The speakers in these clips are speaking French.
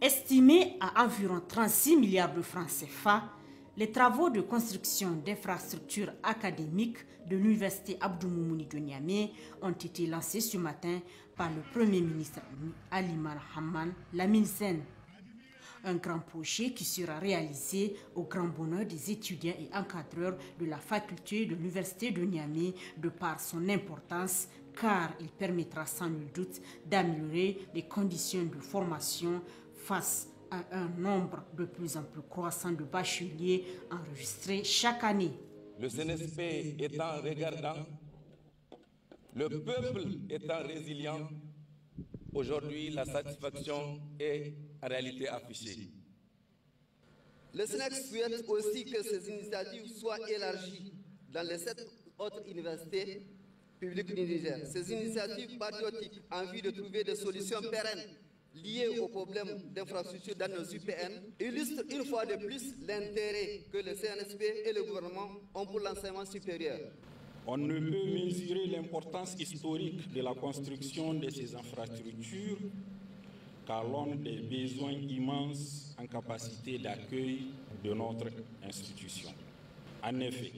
Estimés à environ 36 milliards de francs CFA, les travaux de construction d'infrastructures académiques de l'Université Abdou Moumouni de Niamey ont été lancés ce matin par le Premier ministre Ali Marhamman Lamine Sène. Un grand projet qui sera réalisé au grand bonheur des étudiants et encadreurs de la faculté de l'Université de Niamey de par son importance, car il permettra sans nul doute d'améliorer les conditions de formation face à un nombre de plus en plus croissant de bacheliers enregistrés chaque année. Le CNSP étant regardant, le peuple étant résilient, aujourd'hui la satisfaction est en réalité affichée. Le SNEX souhaite aussi que ces initiatives soient élargies dans les 7 autres universités publiques du Niger. Ces initiatives patriotiques en vue de trouver des solutions pérennes liées aux problèmes d'infrastructure dans nos UPN illustrent une fois de plus l'intérêt que le CNSP et le gouvernement ont pour l'enseignement supérieur. On ne peut mesurer l'importance historique de la construction de ces infrastructures qu'à l'aune des besoins immenses en capacité d'accueil de notre institution. En effet,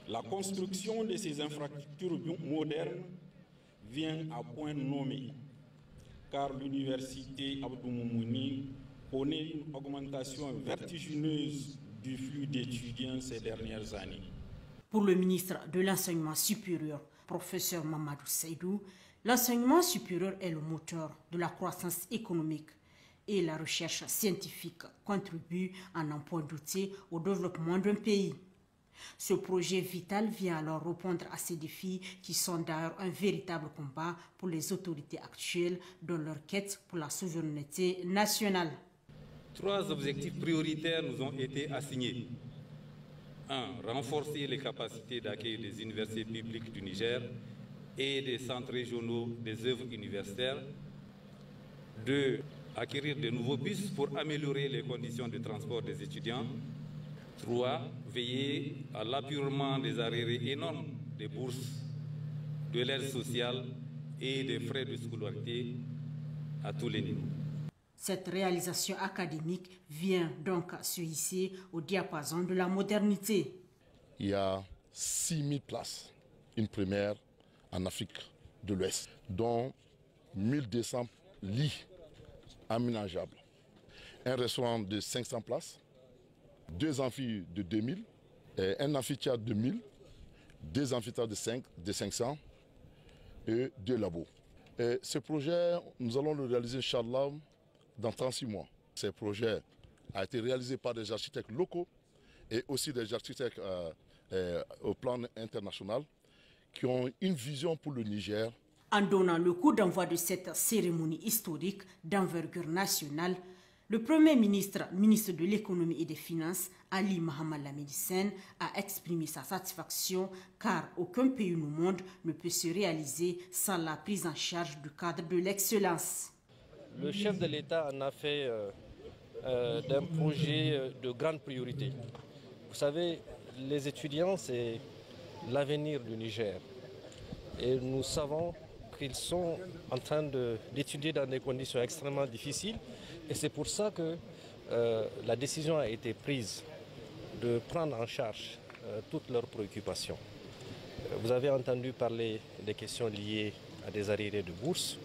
la construction de ces infrastructures modernes vient à point nommé, car l'université Abdou Moumouni connaît une augmentation vertigineuse du flux d'étudiants ces dernières années. Pour le ministre de l'Enseignement supérieur, professeur Mamadou Seydou, l'enseignement supérieur est le moteur de la croissance économique et la recherche scientifique contribue à n'en point douter au développement d'un pays. Ce projet vital vient alors répondre à ces défis qui sont d'ailleurs un véritable combat pour les autorités actuelles dans leur quête pour la souveraineté nationale. 3 objectifs prioritaires nous ont été assignés. 1. Renforcer les capacités d'accueil des universités publiques du Niger et des centres régionaux des œuvres universitaires. 2. Acquérir de nouveaux bus pour améliorer les conditions de transport des étudiants. 3. Veiller à l'apurement des arriérés énormes des bourses, de l'aide sociale et des frais de scolarité à tous les niveaux. Cette réalisation académique vient donc se hisser au diapason de la modernité. Il y a 6000 places, une première en Afrique de l'Ouest, dont 1200 lits aménageables. Un restaurant de 500 places, 2 amphis de 2000, un amphithéâtre de 1000, 2 amphithéâtres de 500 et 2 labos. Et ce projet, nous allons le réaliser, Inch'Allah, dans 36 mois. Ce projet a été réalisé par des architectes locaux et aussi des architectes au plan international qui ont une vision pour le Niger. En donnant le coup d'envoi de cette cérémonie historique d'envergure nationale, le Premier ministre, ministre de l'économie et des finances, Ali Mohamed Lamine Sène, a exprimé sa satisfaction car aucun pays au monde ne peut se réaliser sans la prise en charge du cadre de l'excellence. Le chef de l'État en a fait d'un projet de grande priorité. Vous savez, les étudiants, c'est l'avenir du Niger. Et nous savons qu'ils sont en train d'étudier dans des conditions extrêmement difficiles. Et c'est pour ça que la décision a été prise de prendre en charge toutes leurs préoccupations. Vous avez entendu parler des questions liées à des arriérés de bourse.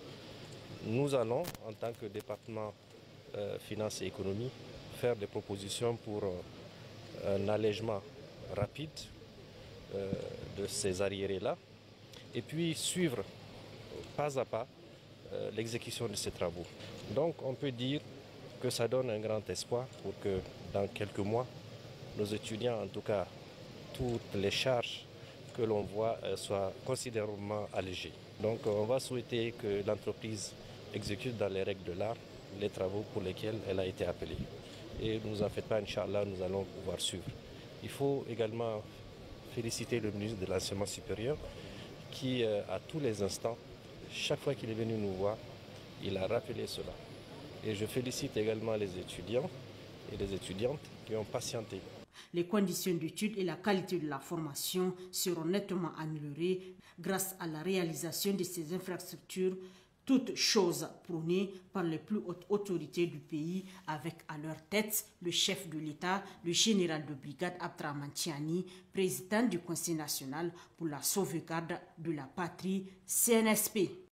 Nous allons, en tant que département Finances et Économie, faire des propositions pour un allègement rapide de ces arriérés-là et puis suivre pas à pas l'exécution de ces travaux. Donc on peut dire que ça donne un grand espoir pour que dans quelques mois, nos étudiants, en tout cas toutes les charges que l'on voit, soient considérablement allégées. Donc on va souhaiter que l'entreprise exécute dans les règles de l'art les travaux pour lesquels elle a été appelée. Et ne nous en faites pas, Inch'Allah, nous allons pouvoir suivre. Il faut également féliciter le ministre de l'Enseignement supérieur qui, à tous les instants, chaque fois qu'il est venu nous voir, il a rappelé cela. Et je félicite également les étudiants et les étudiantes qui ont patienté. Les conditions d'études et la qualité de la formation seront nettement améliorées grâce à la réalisation de ces infrastructures, toutes choses prônées par les plus hautes autorités du pays, avec à leur tête le chef de l'État, le général de brigade Abdrahmane Tiani, président du Conseil national pour la sauvegarde de la patrie, CNSP.